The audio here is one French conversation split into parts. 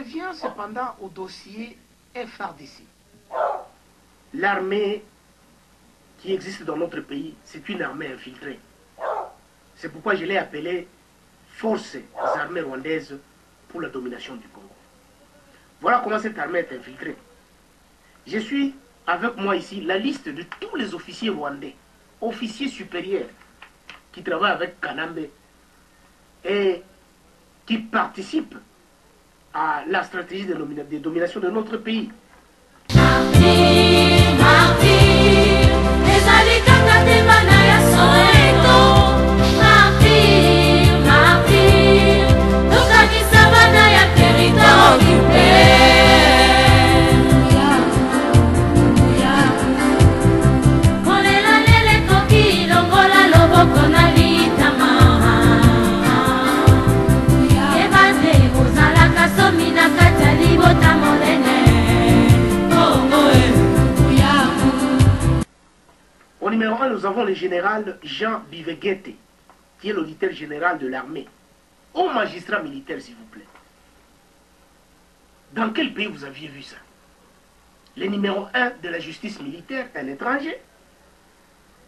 viens cependant au dossier FARDC. L'armée qui existe dans notre pays, c'est une armée infiltrée. C'est pourquoi je l'ai appelée Forces armées rwandaises pour la domination du Congo. Voilà comment cette armée est infiltrée. Je suis avec moi ici la liste de tous les officiers rwandais, officiers supérieurs, qui travaillent avec Kanambe et qui participent à la stratégie de domination de notre pays. Au numéro 1, nous avons le général Jean Bivegete, qui est l'auditeur général de l'armée. Au magistrat militaire, s'il vous plaît. Dans quel pays vous aviez vu ça? Le numéro 1 de la justice militaire, un étranger.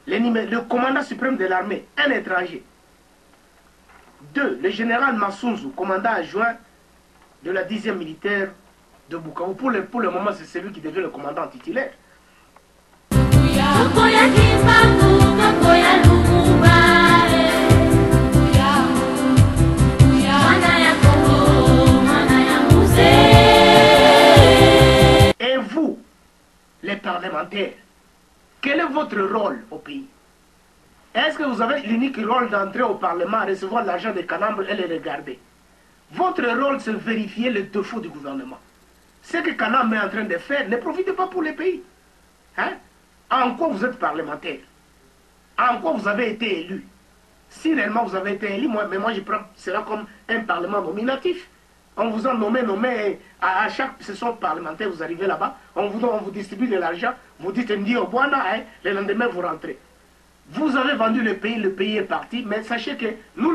Le commandant suprême de l'armée, un étranger. 2. Le général Massunzu, commandant adjoint de la 10e militaire de Bukavu. Pour le moment, c'est celui qui devient le commandant titulaire. Et vous, les parlementaires, quel est votre rôle au pays? Est-ce que vous avez l'unique rôle d'entrer au Parlement, recevoir l'argent des Kanambe et les regarder? Votre rôle, c'est vérifier les défauts du gouvernement. Ce que Kanambe est en train de faire ne profite pas pour les pays. Hein? En quoi vous êtes parlementaire? En quoi vous avez été élu? Si réellement vous avez été élu, moi je prends cela comme un parlement nominatif. On vous a nommé, à chaque session parlementaire, vous arrivez là-bas, on vous distribue de l'argent, vous dites Ndi Obwana, hein, le lendemain vous rentrez. Vous avez vendu le pays est parti, mais sachez que nous...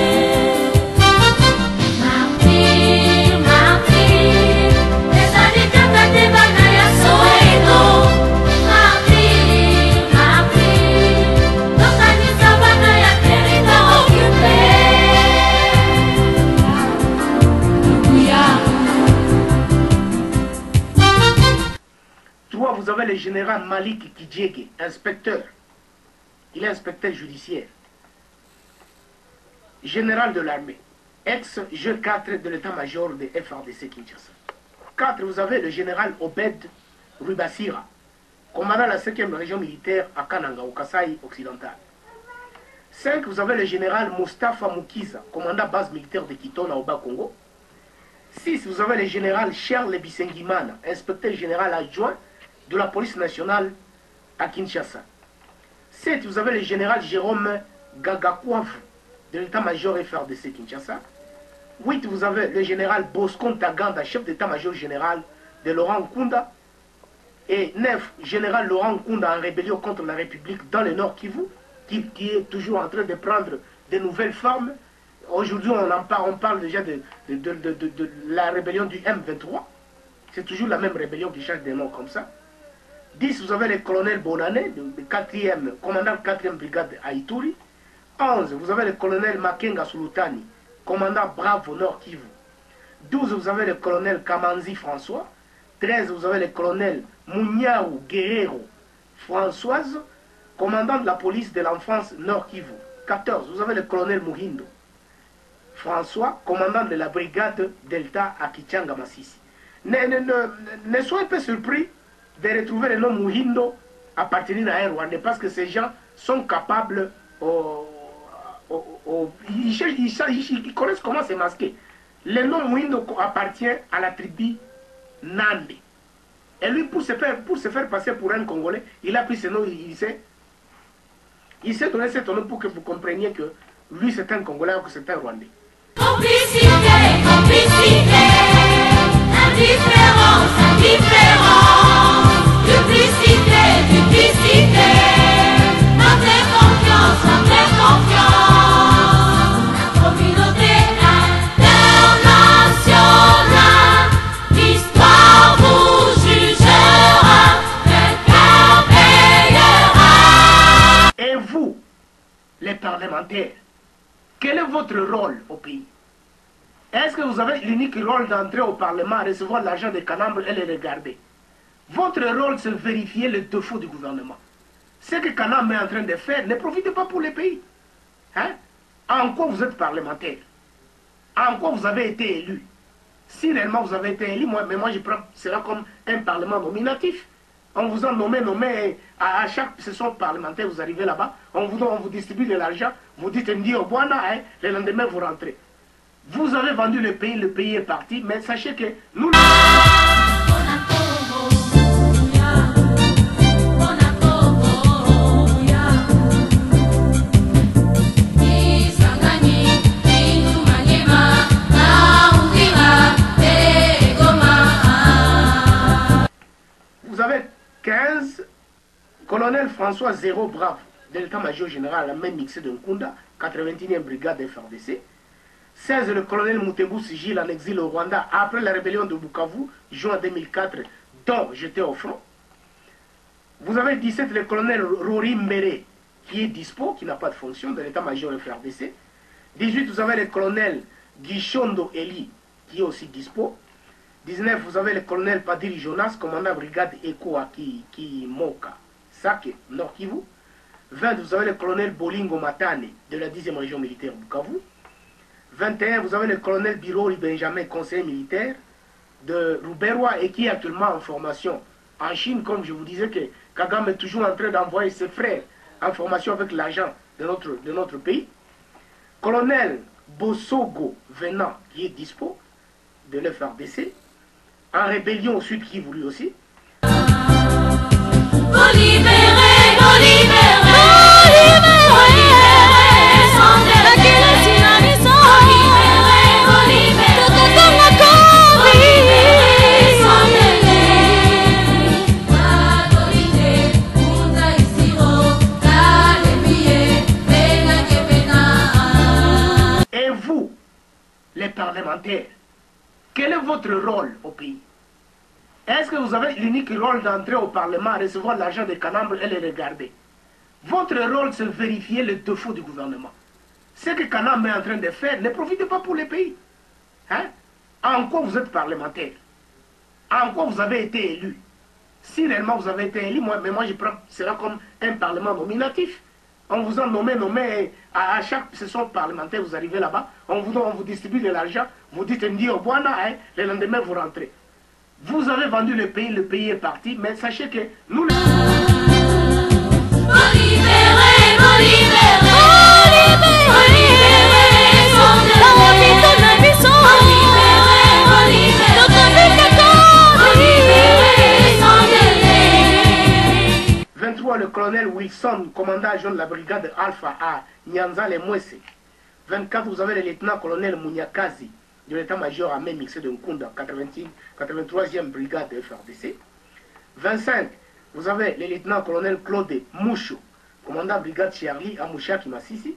Vous avez le général Malik Kidjege, inspecteur. Il est inspecteur judiciaire. Général de l'armée. Ex-G4 de l'état-major de FARDC Kinshasa. 4. Vous avez le général Obed Rubasira, commandant la 5e région militaire à Kananga, au Kasaï occidental. 5. Vous avez le général Mustafa Mukiza, commandant base militaire de Kitona au Bas-Congo. 6. Vous avez le général Charles Bisengimana, inspecteur général adjoint de la police nationale à Kinshasa. 7. Vous avez le général Jérôme Gagakouafu de l'état-major FARDC Kinshasa. 8. Vous avez le général Bosco Ntaganda, chef d'état-major général de Laurent Nkunda. Et 9. Général Laurent Nkunda en rébellion contre la République dans le Nord Kivu, qui est toujours en train de prendre de nouvelles formes. Aujourd'hui, on parle déjà de la rébellion du M23. C'est toujours la même rébellion qui change de nom comme ça. 10. Vous avez le colonel Bonane, commandant 4e brigade à Ituri. 11. Vous avez le colonel Makenga Sulutani, commandant Bravo Nord Kivu. 12. Vous avez le colonel Kamanzi François. 13. Vous avez le colonel Mouniaou Guerrero Françoise, commandant de la police de l'enfance Nord Kivu. 14. Vous avez le colonel Muhindo François, commandant de la brigade Delta à Kichanga Massisi. Ne soyez pas surpris de retrouver le nom Muhindo appartenant à un Rwandais, parce que ces gens sont capables, ils connaissent comment se masquer. Le nom Muhindo appartient à la tribu Nande. Et lui, pour se faire passer pour un Congolais, il a pris ce nom, il s'est donné ce nom pour que vous compreniez que lui c'est un Congolais ou que c'est un Rwandais. Complicité, complicité, indifférence, indifférence, duplicité, duplicité, notre confiance, notre confiance, la communauté internationale, les parlementaires, quel est votre rôle au pays? Est-ce que vous avez l'unique rôle d'entrer au Parlement, recevoir l'argent des Canambres et les regarder? Votre rôle, c'est de vérifier les défauts du gouvernement. Ce que Canambe est en train de faire, ne profitez pas pour les pays. Hein? En quoi vous êtes parlementaire? En quoi vous avez été élu? Si réellement vous avez été élu, moi je prends cela comme un parlement nominatif. On vous a nommé, à chaque session parlementaire, vous arrivez là-bas, on vous distribue de l'argent, vous dites Ndi Obwana, hein, le lendemain vous rentrez. Vous avez vendu le pays est parti, mais sachez que nous... Vous avez 15 colonel François Zéro Brave de l'état-major général, la même mixée de Nkunda, 81e brigade FRDC. 16 le colonel Moutembu Sigil en exil au Rwanda après la rébellion de Bukavu, juin 2004, dont j'étais au front. Vous avez 17 le colonel Rory Mbere qui est dispo, qui n'a pas de fonction de l'état-major FRDC. 18 vous avez le colonel Guichondo Eli qui est aussi dispo. 19 vous avez le colonel Padiri Jonas, commandant brigade Eko qui Moka, Sake, Nord Kivu. 20 vous avez le colonel Bolingo Matane de la 10e région militaire Bukavu. 21 vous avez le colonel Birori Benjamin, conseiller militaire de Ruberwa et qui est actuellement en formation en Chine, comme je vous disais que Kagame est toujours en train d'envoyer ses frères en formation avec l'argent de notre pays. Colonel Bosogo Venant qui est dispo de l'FRDC, en rébellion au sud Kivu lui aussi. Et vous, les parlementaires, quel est votre rôle au pays? Est-ce que vous avez l'unique rôle d'entrer au Parlement, recevoir l'argent des Canambres et les regarder? Votre rôle, c'est de vérifier les défauts du gouvernement. Ce que Canambe est en train de faire, ne profitez pas pour les pays. Hein? En quoi vous êtes parlementaire? En quoi vous avez été élu? Si réellement vous avez été élu, moi je prends cela comme un parlement nominatif. On vous a nommé, à chaque session parlementaire, vous arrivez là-bas, on vous distribue de l'argent, vous dites Ndi Obwana, hein, le lendemain vous rentrez. Vous avez vendu le pays est parti, mais sachez que nous... le colonel Wilson, commandant adjoint de la brigade Alpha à Nyanza les Mwese. 24, vous avez le lieutenant-colonel Munyakazi de l'état-major armé mixé de Nkunda, 83e brigade FRDC. 25, vous avez le lieutenant-colonel Claude Mouchou, commandant brigade Charlie à Mouchaki Massissi.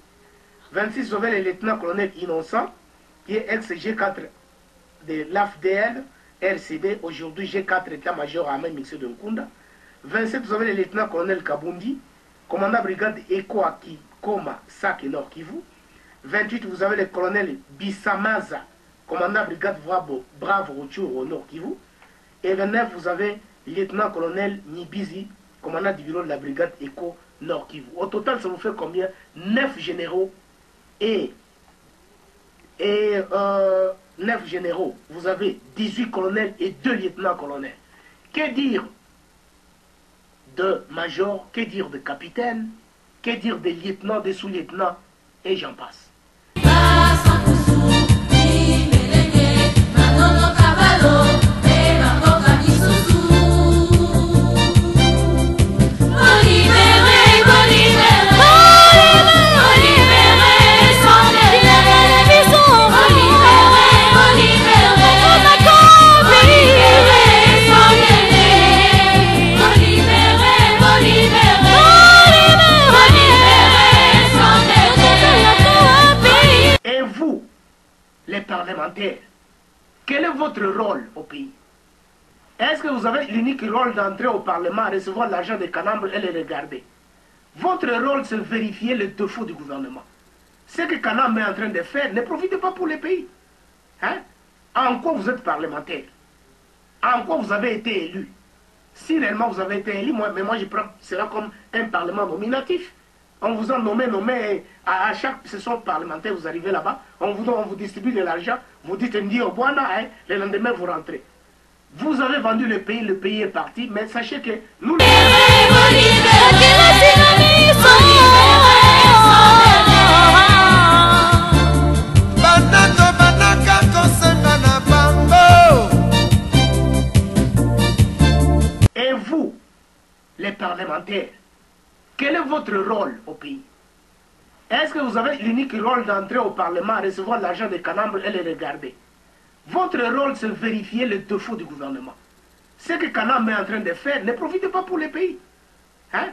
26, vous avez le lieutenant-colonel Innocent, qui est ex-G4 de l'AFDL, RCD, aujourd'hui G4 état-major armé mixé de Nkunda. 27, vous avez le lieutenant-colonel Kabundi, commandant brigade Eko Aki Koma Sak et Nord Kivu. 28, vous avez le colonel Bissamaza, commandant brigade Bravo Rutshuru au Nord Kivu. Et 29, vous avez le lieutenant-colonel Nibizi, commandant du bureau de la brigade Eko Nord Kivu. Au total, ça vous fait combien? 9 généraux et 9 généraux. Vous avez 18 colonels et 2 lieutenants-colonels. Que dire de major, que dire de capitaine, que dire des lieutenants, des sous-lieutenants, et j'en passe. Parlementaire, quel est votre rôle au pays? Est-ce que vous avez l'unique rôle d'entrer au Parlement, recevoir l'argent des Canambres et les regarder? Votre rôle, c'est de vérifier les défauts du gouvernement. Ce que Kanam est en train de faire ne profite pas pour les pays. Hein? En quoi vous êtes parlementaire? En quoi vous avez été élu? Si réellement vous avez été élu, mais moi je prends cela comme un parlement nominatif. On vous a nommé, à chaque session parlementaire, vous arrivez là-bas, on vous distribue de l'argent, vous dites Ndi Obwana, hein, le lendemain vous rentrez. Vous avez vendu le pays est parti, mais sachez que nous... Et vous, les parlementaires, quel est votre rôle au pays? Est-ce que vous avez l'unique rôle d'entrer au Parlement, recevoir l'argent des Kanambre et les regarder? Votre rôle, c'est de vérifier les défauts du gouvernement. Ce que Kanam est en train de faire ne profite pas pour les pays. Hein?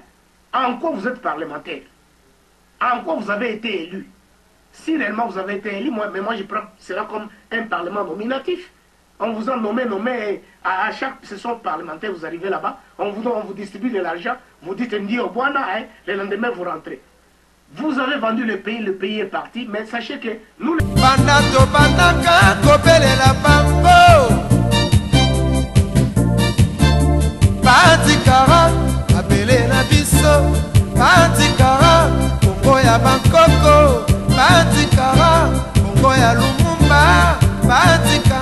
En quoi vous êtes parlementaire? En quoi vous avez été élu? Si réellement vous avez été élu, mais moi je prends cela comme un parlement nominatif. On vous a nommé, à chaque session parlementaire, vous arrivez là-bas, on vous distribue de l'argent, vous dites Ndi Obwana, hein, le lendemain vous rentrez. Vous avez vendu le pays est parti, mais sachez que nous... Banato banaka kopele la bambo Batikara, apele na biso Batikara, Kongo ya Bangkoko Batikara, Kongo ya Lumumba Batika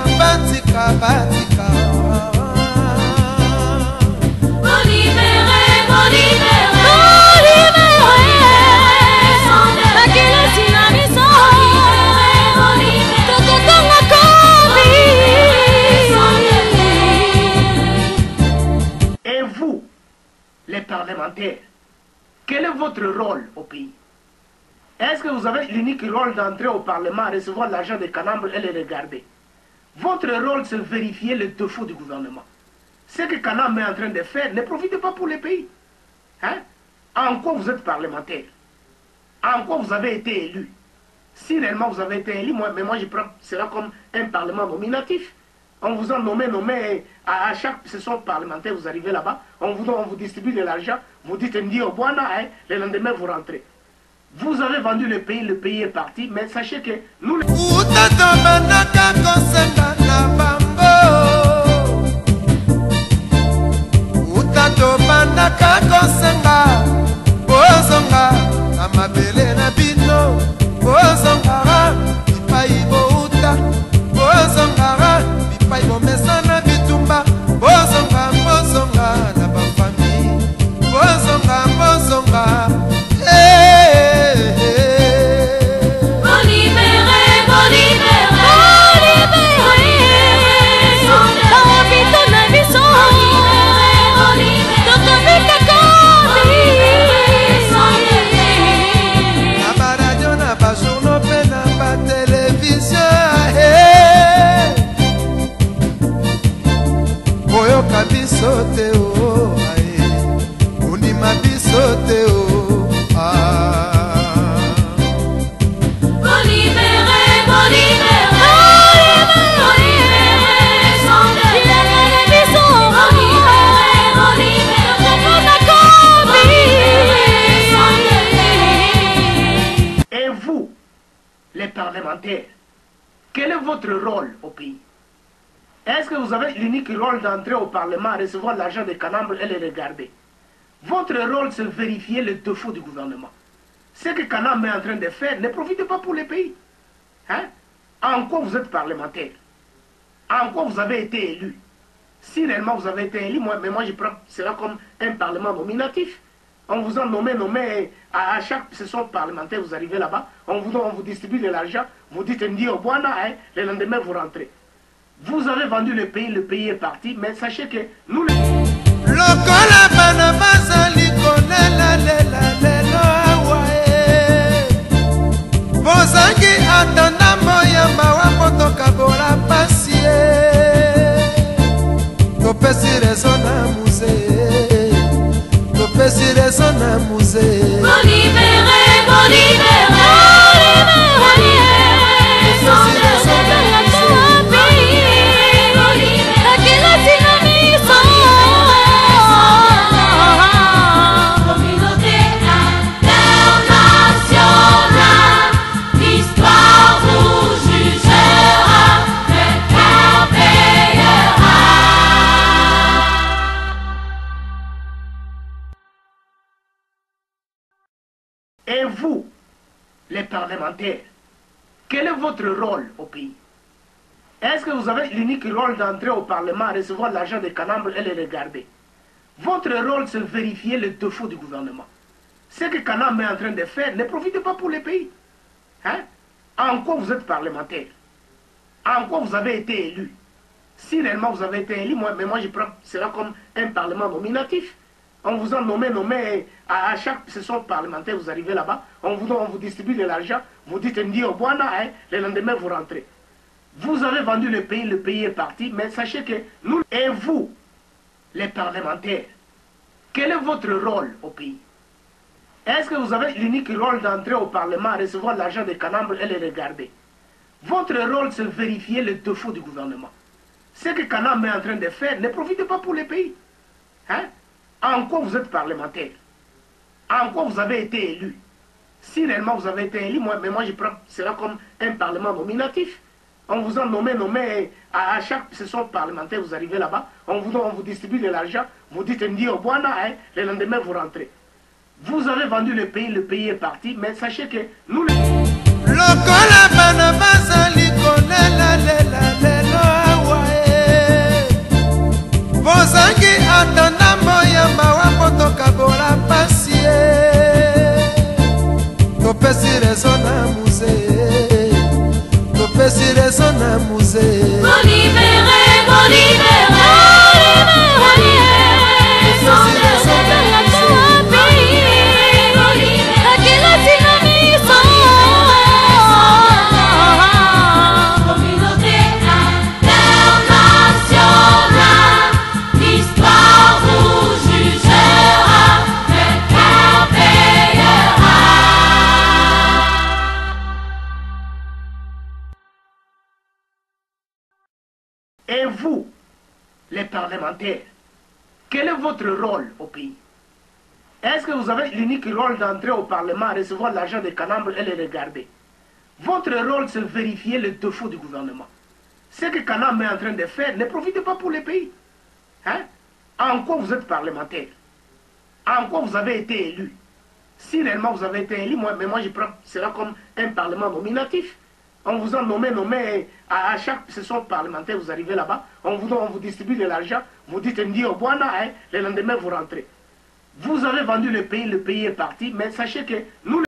Et vous, les parlementaires, quel est votre rôle au pays? Est-ce que vous avez l'unique rôle d'entrer au Parlement, recevoir l'argent des Kanambre et les regarder? Votre rôle, c'est de vérifier les défauts du gouvernement. Ce que Kanam est en train de faire ne profite pas pour les pays. Hein? En quoi vous êtes parlementaire? En quoi vous avez été élu? Si réellement vous avez été élu, mais moi je prends cela comme un parlement nominatif. On vous a nommé, à chaque session parlementaire, vous arrivez là-bas, on vous distribue de l'argent, vous dites Ndi Obwana, hein, le lendemain vous rentrez. Vous avez vendu le pays est parti, mais sachez que nous... Et vous, les parlementaires, quel est votre rôle au pays? Est-ce que vous avez l'unique rôle d'entrer au Parlement, recevoir l'argent des Kanambre et les regarder? Votre rôle, c'est de vérifier les défauts du gouvernement. Ce que Kanam est en train de faire ne profite pas pour les pays. Hein? En quoi vous êtes parlementaire? En quoi vous avez été élu? Si réellement vous avez été élu, mais moi je prends cela comme un parlement nominatif. On vous a nommé, à chaque session parlementaire, vous arrivez là-bas, on vous distribue de l'argent, vous dites Ndi Obwana, hein, le lendemain vous rentrez. Vous avez vendu le pays est parti, mais sachez que nous... Lokola bana bazali kolela lela lelo awae Bozangi atanda moyamba wapotoka bola pasie Topesi rezo na musée Topesi rezo na musée Et vous, les parlementaires, quel est votre rôle au pays? Est-ce que vous avez l'unique rôle d'entrer au Parlement, recevoir l'argent des canambres et les regarder? Votre rôle, c'est de vérifier les défauts du gouvernement. Ce que Kanam est en train de faire, ne profitez pas pour les pays. Hein? En quoi vous êtes parlementaire? En quoi vous avez été élu? Si réellement vous avez été élu, moi je prends cela comme un parlement nominatif. On vous a nommé, à chaque session parlementaire, vous arrivez là-bas, on vous distribue de l'argent, vous dites Ndio Boana, hein, le lendemain vous rentrez. Vous avez vendu le pays est parti, mais sachez que nous, et vous, les parlementaires, quel est votre rôle au pays? Est-ce que vous avez l'unique rôle d'entrer au Parlement, recevoir l'argent des canambres et les regarder? Votre rôle, c'est de vérifier les défauts du gouvernement. Ce que Kanam est en train de faire, ne profitez pas pour les pays. Hein? En quoi vous êtes parlementaire? En quoi vous avez été élu? Si réellement vous avez été élu, moi je prends cela comme un parlement nominatif. On vous a nommé, à chaque session parlementaire, vous arrivez là-bas, on vous distribue de l'argent, vous dites Ndio Boana, hein, le lendemain vous rentrez. Vous avez vendu le pays est parti, mais sachez que nous... Lokola bana bazali kolela lela lelo awa bozangi atanda moyamba wapo tokabola pasi topesi rezo na musée topesi rezo na musée Et vous, les parlementaires, quel est votre rôle au pays? Est-ce que vous avez l'unique rôle d'entrer au Parlement, recevoir l'argent des canambres et les regarder? Votre rôle, c'est de vérifier les défauts du gouvernement. Ce que Kanam est en train de faire, ne profitez pas pour les pays. Hein? En quoi vous êtes parlementaire? En quoi vous avez été élu? Si réellement vous avez été élu, moi je prends cela comme un parlement nominatif. On vous a nommé, à chaque session parlementaire, vous arrivez là-bas, on vous distribue de l'argent, vous dites Ndio Boana, hein, le lendemain vous rentrez. Vous avez vendu le pays est parti, mais sachez que nous...